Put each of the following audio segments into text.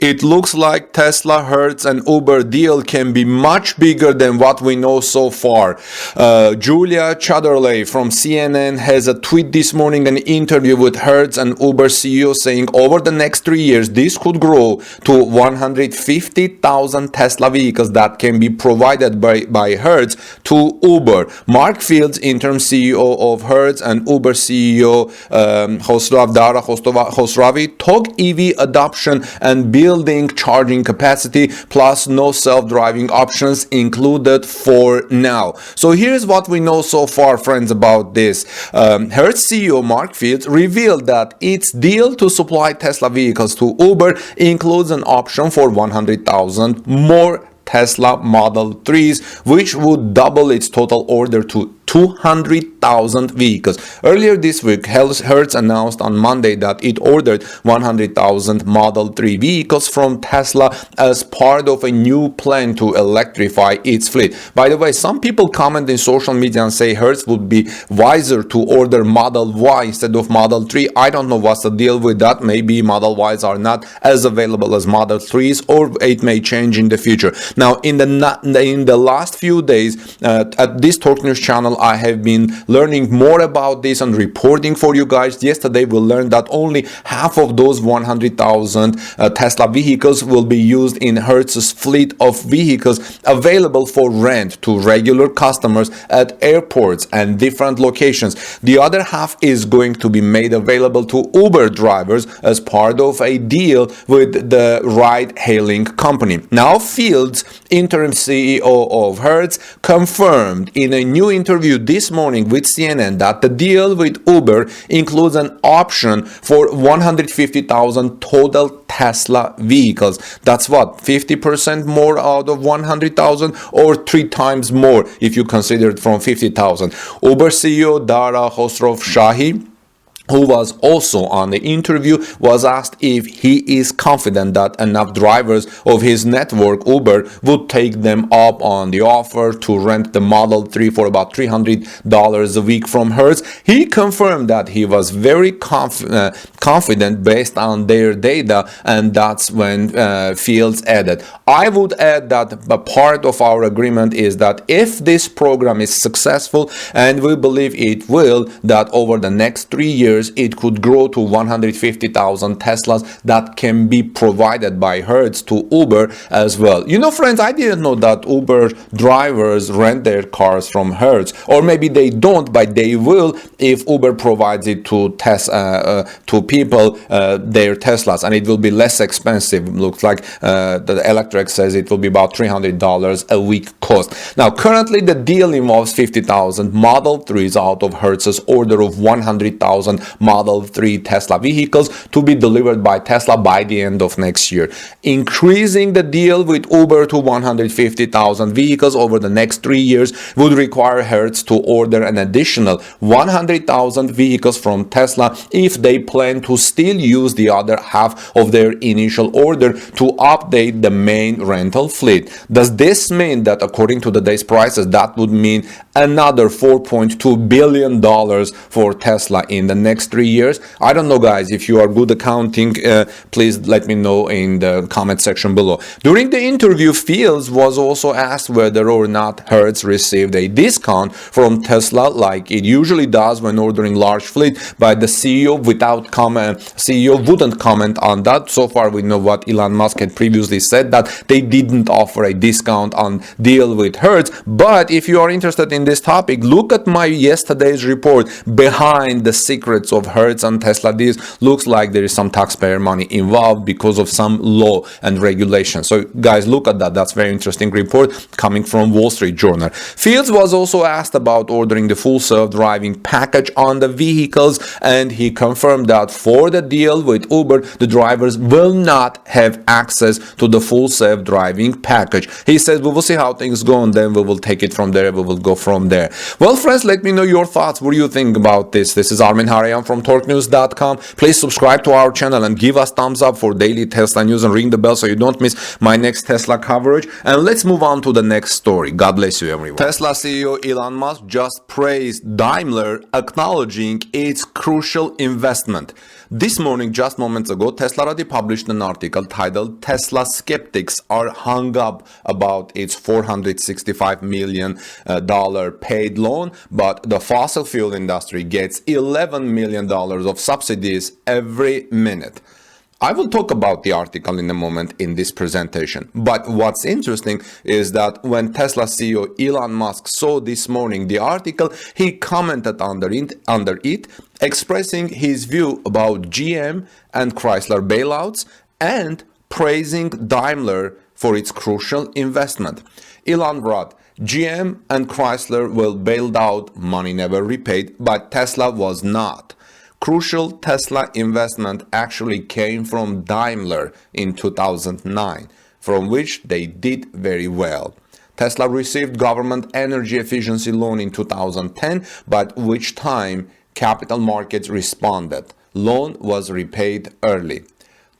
It looks like Tesla, Hertz and Uber deal can be much bigger than what we know so far. Julia Chartterley from CNN has a tweet this morning, an interview with Hertz and Uber CEO saying over the next 3 years, this could grow to 150,000 Tesla vehicles that can be provided by Hertz to Uber. Mark Fields, interim CEO of Hertz, and Uber CEO Dara Khosrowshahi talk EV adoption and building charging capacity, plus no self-driving options included for now. So here's what we know so far, friends, about this. Hertz CEO Mark Fields revealed that its deal to supply Tesla vehicles to Uber includes an option for 100,000 more Tesla Model 3s, which would double its total order to 200,000 vehicles. Earlier this week, Hertz announced on Monday that it ordered 100,000 Model 3 vehicles from Tesla as part of a new plan to electrify its fleet. By the way, some people comment in social media and say Hertz would be wiser to order Model Y instead of Model 3. I don't know what's the deal with that. Maybe Model Ys are not as available as Model 3s, or it may change in the future. Now, in the last few days, at this Talk News channel, I have been learning more about this and reporting for you guys. Yesterday, we learned that only half of those 100,000 Tesla vehicles will be used in Hertz's fleet of vehicles available for rent to regular customers at airports and different locations. The other half is going to be made available to Uber drivers as part of a deal with the ride-hailing company. Now, Fields, interim CEO of Hertz, confirmed in a new interview this morning with CNN that the deal with Uber includes an option for 150,000 total Tesla vehicles. That's what, 50% more out of 100,000, or 3 times more if you consider it from 50,000. Uber CEO Dara Khosrowshahi, who was also on the interview, was asked if he is confident that enough drivers of his network Uber would take them up on the offer to rent the Model 3 for about $300 a week from Hertz. He confirmed that he was very confident based on their data, and that's when Fields added, "I would add that a part of our agreement is that if this program is successful, and we believe it will, that over the next 3 years it could grow to 150,000 Teslas that can be provided by Hertz to Uber as well." You know, friends, I didn't know that Uber drivers rent their cars from Hertz, or maybe they don't, but they will if Uber provides it to people, their Teslas, and it will be less expensive. Looks like the Electrek says it will be about $300 a week cost. Now, currently the deal involves 50,000 Model 3s out of Hertz's order of 100,000 Model 3 Tesla vehicles to be delivered by Tesla by the end of next year. Increasing the deal with Uber to 150,000 vehicles over the next 3 years would require Hertz to order an additional 100,000 vehicles from Tesla if they plan to still use the other half of their initial order to update the main rental fleet. Does this mean that, according to today's prices, that would mean another $4.2 billion for Tesla in the next 3 years? I don't know, guys. If you are good accounting, please let me know in the comment section below. During the interview, Fields was also asked whether or not Hertz received a discount from Tesla like it usually does when ordering large fleet, but the CEO wouldn't comment on that. So far, we know what Elon Musk had previously said, that they didn't offer a discount on deal with Hertz. But if you are interested in this topic, look at my yesterday's report behind the secrets of Hertz and Tesla deals. Looks like there is some taxpayer money involved because of some law and regulation. So guys, look at that. That's a very interesting report coming from Wall Street Journal. Fields was also asked about ordering the full self-driving package on the vehicles, and he confirmed that for the deal with Uber, the drivers will not have access to the full self-driving package. He said, "We will see how things go, and then we will take it from there. We will go from there." Well, friends, let me know your thoughts. What do you think about this? This is Armin Harayan from TalkNews.com. Please subscribe to our channel and give us thumbs up for daily Tesla news, and ring the bell so you don't miss my next Tesla coverage. And let's move on to the next story. God bless you, everyone. Tesla CEO Elon Musk just praised Daimler, acknowledging its crucial investment. This morning, just moments ago, Tesla-Hertz published an article titled "Tesla Skeptics Are Hung Up About Its $465 million paid loan, but the fossil fuel industry gets $11 million of subsidies every minute." I will talk about the article in a moment in this presentation, but what's interesting is that when Tesla CEO Elon Musk saw this morning the article, he commented under it, expressing his view about GM and Chrysler bailouts and praising Daimler for its crucial investment. Elon wrote, "GM and Chrysler were bailed out, money never repaid, but Tesla was not. Crucial Tesla investment actually came from Daimler in 2009, from which they did very well. Tesla received government energy efficiency loan in 2010, but which time capital markets responded. Loan was repaid early."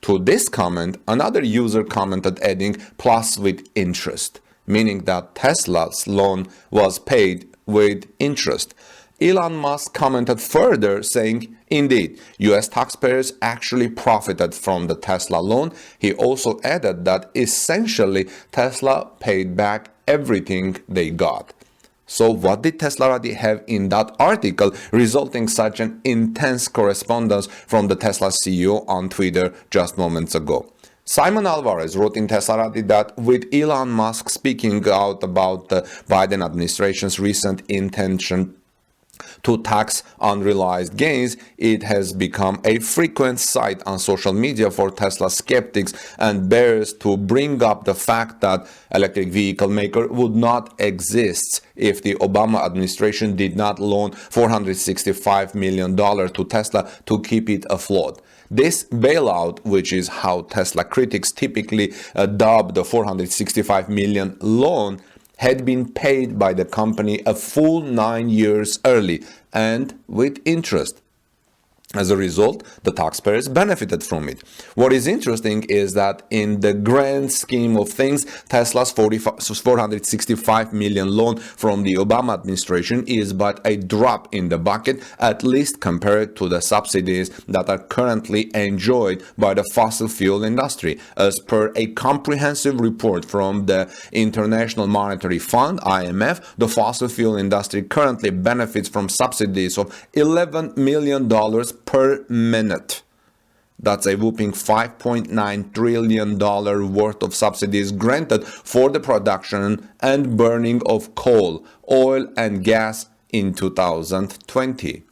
To this comment, another user commented adding plus with interest, meaning that Tesla's loan was paid with interest. Elon Musk commented further saying, "Indeed, US taxpayers actually profited from the Tesla loan." He also added that essentially Tesla paid back everything they got. So what did Tesla have in that article resulting such an intense correspondence from the Tesla CEO on Twitter just moments ago? Simon Alvarez wrote in Tesla that with Elon Musk speaking out about the Biden administration's recent intention to tax unrealized gains, it has become a frequent sight on social media for Tesla skeptics and bears to bring up the fact that electric vehicle maker would not exist if the Obama administration did not loan $465 million to Tesla to keep it afloat. This bailout, which is how Tesla critics typically dub the $465 million loan, had been paid by the company a full 9 years early and with interest. As a result, the taxpayers benefited from it. What is interesting is that in the grand scheme of things, Tesla's $465 million loan from the Obama administration is but a drop in the bucket, at least compared to the subsidies that are currently enjoyed by the fossil fuel industry. As per a comprehensive report from the International Monetary Fund, IMF, the fossil fuel industry currently benefits from subsidies of $11 million per minute. That's a whopping $5.9 trillion worth of subsidies granted for the production and burning of coal, oil, and gas in 2020.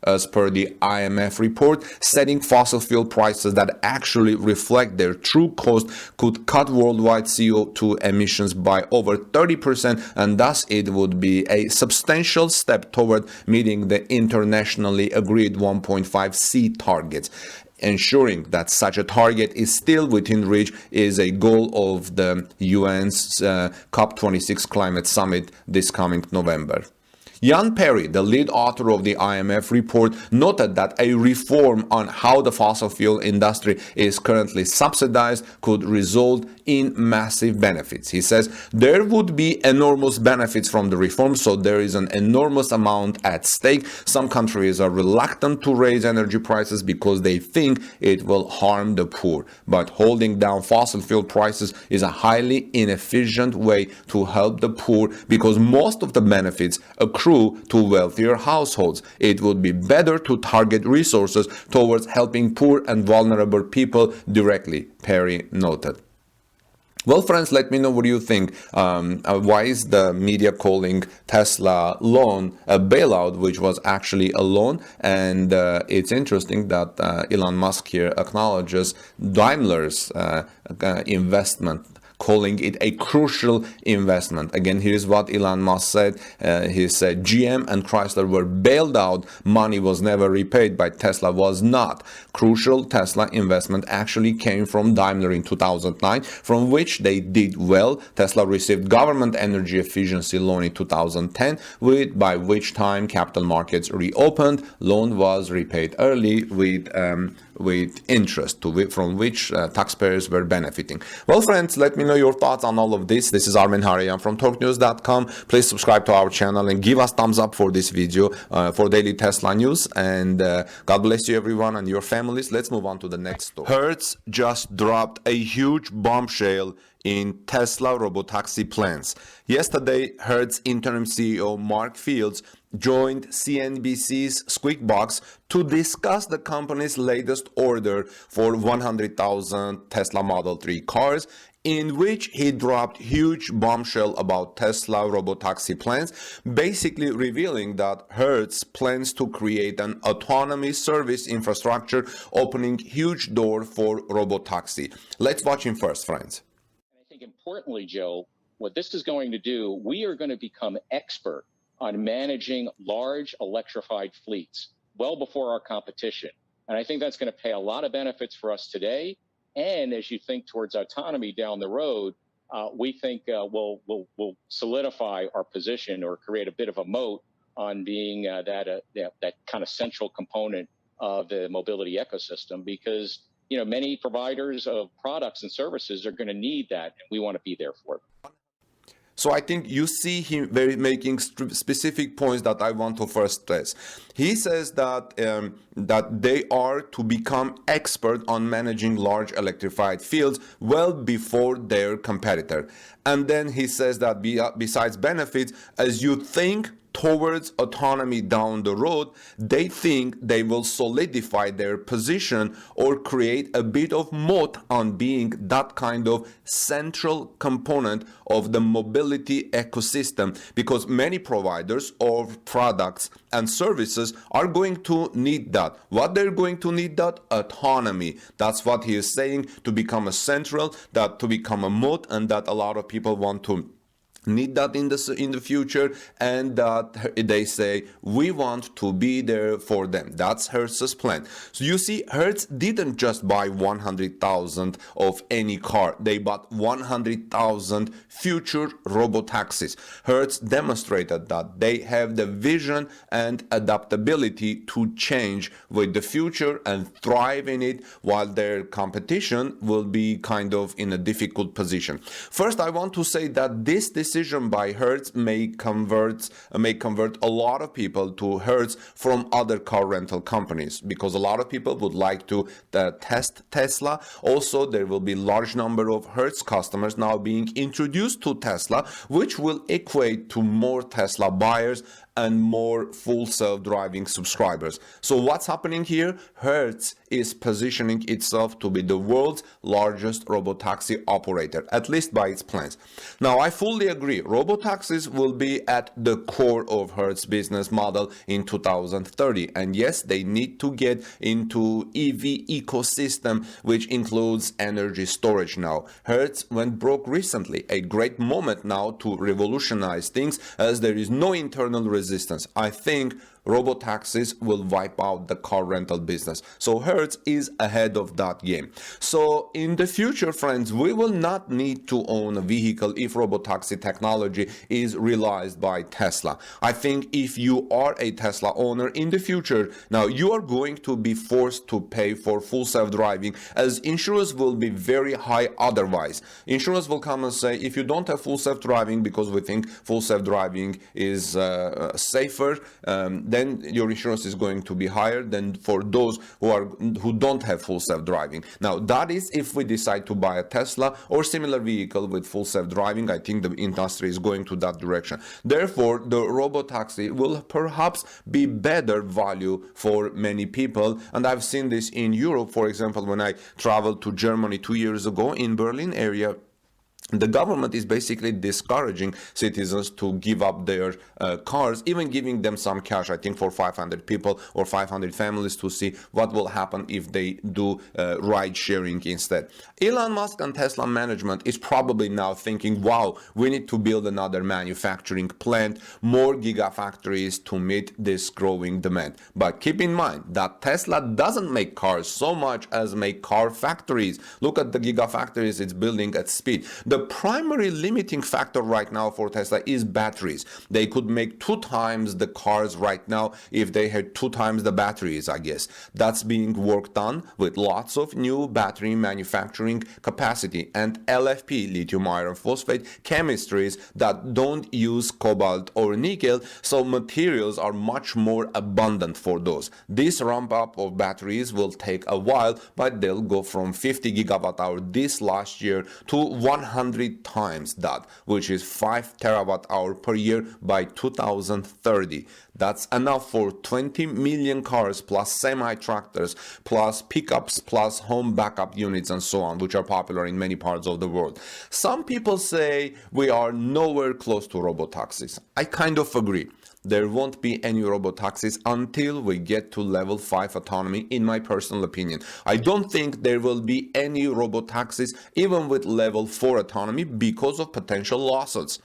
As per the IMF report, setting fossil fuel prices that actually reflect their true cost could cut worldwide CO2 emissions by over 30%, and thus it would be a substantial step toward meeting the internationally agreed 1.5C targets. Ensuring that such a target is still within reach is a goal of the UN's COP26 climate summit this coming November. Jan Perry, the lead author of the IMF report, noted that a reform on how the fossil fuel industry is currently subsidized could result in massive benefits. He says there would be enormous benefits from the reform, so there is an enormous amount at stake. Some countries are reluctant to raise energy prices because they think it will harm the poor. But holding down fossil fuel prices is a highly inefficient way to help the poor because most of the benefits accrue to wealthier households. It would be better to target resources towards helping poor and vulnerable people directly, Perry noted. Well, friends, let me know what you think. Why is the media calling Tesla loan a bailout, which was actually a loan? And it's interesting that Elon Musk here acknowledges Daimler's investment, calling it a crucial investment. Again, here's what Elon Musk said. He said, GM and Chrysler were bailed out. Money was never repaid, but Tesla was not. Crucial Tesla investment actually came from Daimler in 2009, from which they did well. Tesla received government energy efficiency loan in 2010, by which time capital markets reopened. Loan was repaid early with with interest, from which taxpayers were benefiting. Well, friends, let me know your thoughts on all of this. This is Armen Harian from TalkNews.com. Please subscribe to our channel and give us thumbs up for this video for daily Tesla news. And God bless you, everyone, and your families. Let's move on to the next story. Hertz just dropped a huge bombshell in Tesla robotaxi plans. Yesterday, Hertz Interim CEO Mark Fields joined CNBC's Squawk Box to discuss the company's latest order for 100,000 Tesla Model 3 cars, in which he dropped huge bombshell about Tesla robotaxi plans, basically revealing that Hertz plans to create an autonomy service infrastructure, opening huge door for robotaxi. Let's watch him first, friends. I think importantly, Joe, what this is going to do, we are going to become expert on managing large electrified fleets well before our competition. And I think that's going to pay a lot of benefits for us today. And as you think towards autonomy down the road, we think we'll solidify our position or create a bit of a moat on being that kind of central component of the mobility ecosystem, because many providers of products and services are going to need that, and we want to be there for them. So I think you see him making specific points that I want to first stress. He says that that they are to become expert on managing large electrified fields well before their competitor. And then he says that besides benefits, as you think towards autonomy down the road, they think they will solidify their position or create a bit of moat on being that kind of central component of the mobility ecosystem, because many providers of products and services are going to need that. What they're going to need that? Autonomy. That's what he is saying, to become a central, that to become a moat, and that a lot of people want to need that in the future, and that they say we want to be there for them. That's Hertz's plan. So you see, Hertz didn't just buy 100,000 of any car. They bought 100,000 future robotaxis. Hertz demonstrated that they have the vision and adaptability to change with the future and thrive in it, while their competition will be kind of in a difficult position. First, I want to say that this decision by Hertz may convert a lot of people to Hertz from other car rental companies, because a lot of people would like to test Tesla. Also, there will be large number of Hertz customers now being introduced to Tesla, which will equate to more Tesla buyers and more full self-driving subscribers. So what's happening here? Hertz is positioning itself to be the world's largest robotaxi operator, at least by its plans. Now, I fully agree. Robotaxis will be at the core of Hertz business model in 2030. And yes, they need to get into EV ecosystem, which includes energy storage now. Hertz went broke recently, a great moment now to revolutionize things, as there is no internal resistance. I think robotaxis will wipe out the car rental business. So Hertz is ahead of that game. So in the future, friends, we will not need to own a vehicle if robotaxi technology is realized by Tesla. I think if you are a Tesla owner in the future, now you are going to be forced to pay for full self-driving, as insurance will be very high otherwise. Insurance will come and say, if you don't have full self-driving, because we think full self-driving is safer, then your insurance is going to be higher than for those who don't have full self-driving. Now, that is if we decide to buy a Tesla or similar vehicle with full self-driving. I think the industry is going to that direction. Therefore, the robotaxi will perhaps be better value for many people. And I've seen this in Europe. For example, when I traveled to Germany 2 years ago in Berlin area, the government is basically discouraging citizens to give up their cars, even giving them some cash, I think for 500 people or 500 families, to see what will happen if they do ride sharing instead. Elon Musk and Tesla management is probably now thinking, wow, we need to build another manufacturing plant, more gigafactories to meet this growing demand. But keep in mind that Tesla doesn't make cars so much as make car factories. Look at the gigafactories it's building at speed. The primary limiting factor right now for Tesla is batteries. They could make 2 times the cars right now if they had 2 times the batteries, I guess. That's being worked on with lots of new battery manufacturing capacity and LFP, lithium iron phosphate chemistries that don't use cobalt or nickel, so materials are much more abundant for those. This ramp up of batteries will take a while, but they'll go from 50 gigawatt hour this last year to 100 times that, which is 5 terawatt hour per year by 2030. That's enough for 20 million cars plus semi-tractors plus pickups plus home backup units and so on, which are popular in many parts of the world. Some people say we are nowhere close to robotaxis. I kind of agree. There won't be any robotaxis until we get to level 5 autonomy, in my personal opinion. I don't think there will be any robotaxis even with level 4 autonomy because of potential losses.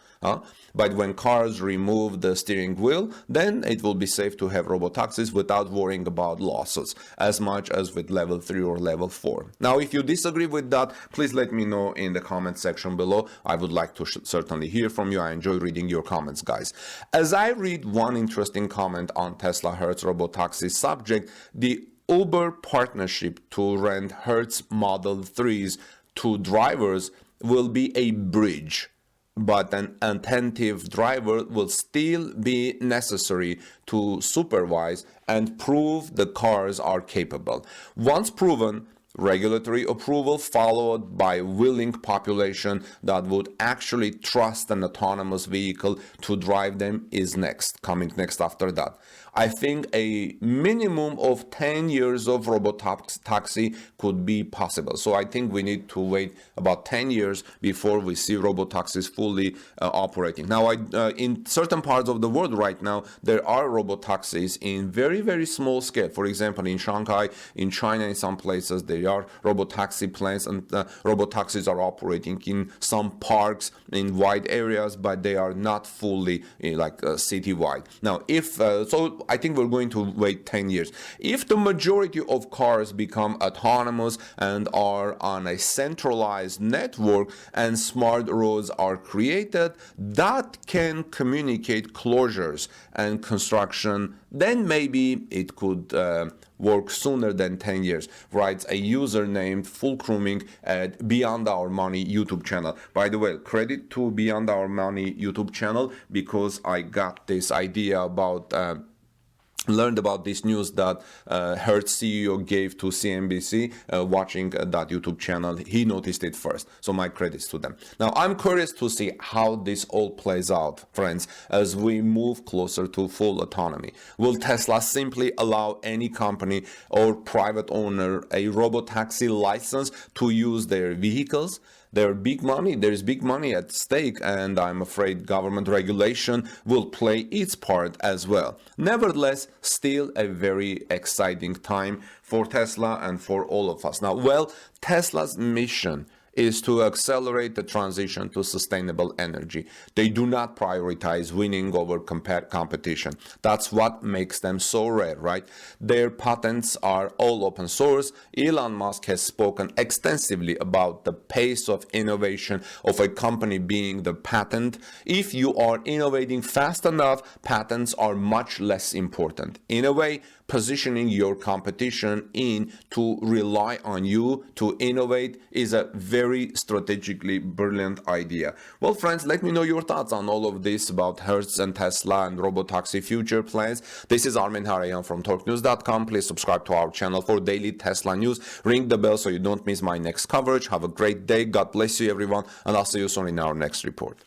But when cars remove the steering wheel, then it will be safe to have robotaxis without worrying about losses as much as with level 3 or level 4. Now, if you disagree with that, please let me know in the comment section below. I would like to certainly hear from you. I enjoy reading your comments, guys. As I read one interesting comment on Tesla-Hertz robotaxi subject, the Uber partnership to rent Hertz Model 3s to drivers will be a bridge, but an attentive driver will still be necessary to supervise and prove the cars are capable. Once proven, regulatory approval followed by willing population that would actually trust an autonomous vehicle to drive them is coming next after that. I think a minimum of 10 years of robotaxi could be possible. So I think we need to wait about 10 years before we see robotaxis fully operating. Now, in certain parts of the world right now, there are robotaxis in very, very small scale. For example, in Shanghai, in China, in some places, there are robotaxi plants, and robotaxis are operating in some parks in wide areas, but they are not fully citywide. Now, so I think we're going to wait 10 years. If the majority of cars become autonomous and are on a centralized network and smart roads are created that can communicate closures and construction, then maybe it could work sooner than 10 years, writes a user named Fulcruming at Beyond Our Money YouTube channel. By the way, credit to Beyond Our Money YouTube channel, because I got this idea about learned about this news that Hertz CEO gave to CNBC watching that YouTube channel. He noticed it first, so my credits to them. Now, I'm curious to see how this all plays out, friends, as we move closer to full autonomy. Will Tesla simply allow any company or private owner a robotaxi license to use their vehicles? There's big money at stake, and I'm afraid government regulation will play its part as well. Nevertheless, still a very exciting time for Tesla and for all of us. Now, Tesla's mission is to accelerate the transition to sustainable energy. They do not prioritize winning over competition. That's what makes them so rare, right? Their patents are all open source. Elon Musk has spoken extensively about the pace of innovation of a company being the patent. If you are innovating fast enough, patents are much less important. In a way, positioning your competition in to rely on you to innovate is a very strategically brilliant idea. Well, friends, let me know your thoughts on all of this about Hertz and Tesla and robotaxi future plans. This is Armin Harayan from TalkNews.com. Please subscribe to our channel for daily Tesla news. Ring the bell so you don't miss my next coverage. Have a great day. God bless you, everyone, and I'll see you soon in our next report.